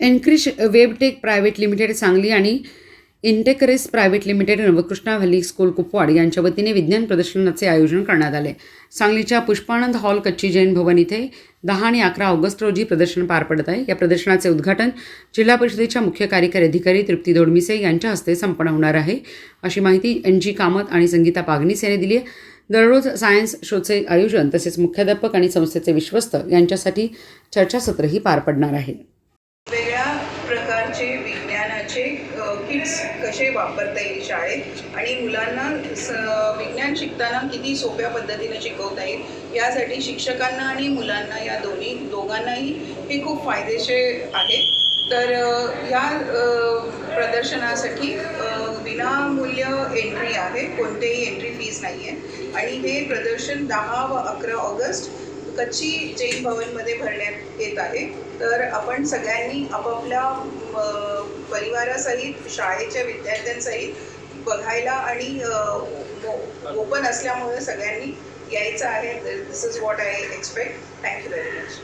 एनक्रिश वेबटेक private limited Sangli आणि इंटेकरेस private limited Navkrishna valley school Kupwad यांच्या वतीने विज्ञान प्रदर्शनाचे आयोजन करण्यात आले। सांगलीच्या पुष्पानंद हॉल कच्ची जैन भवन इथे 10 आणि 11 ऑगस्ट रोजी प्रदर्शन पार पडत आहे। या प्रदर्शनाचे उद्घाटन जिल्हा परिषदेच्या मुख्य कार्यकारी अधिकारी तृप्ती दोडमिसे यांच्या हस्ते संपन्न होणार आहे, अशी माहिती NG कामत आणि संगीता पागनीस यांनी दिली आहे। दररोज सायन्स शोचे आयोजन तसेच मुख्याध्यापक आणि संस्थेचे विश्वस्त यांच्यासाठी चर्चासत्रही पार पडणार आहे। वेगळ्या प्रकारचे विज्ञानाचे किट्स कसे वापरता येईल शाळेत आणि मुलांना विज्ञान शिकताना किती सोप्या पद्धतीने शिकवता येईल यासाठी शिक्षकांना आणि मुलांना या दोघांनाही हे खूप फायदेशीर आहे। तर या प्रदर्शनासाठी विनामूल्य एंट्री आहे, कोणतेही एंट्री फीस नाही आहे आणि हे प्रदर्शन 10 व 11 ऑगस्ट कच्ची जैन भवनमध्ये भरण्यात येत आहे। तर आपण सगळ्यांनी आपापल्या परिवारासहित शाळेच्या विद्यार्थ्यांसहित बघायला आणि ओपन असल्यामुळे सगळ्यांनी यायचं आहे। This is what I expect. Thank you very much.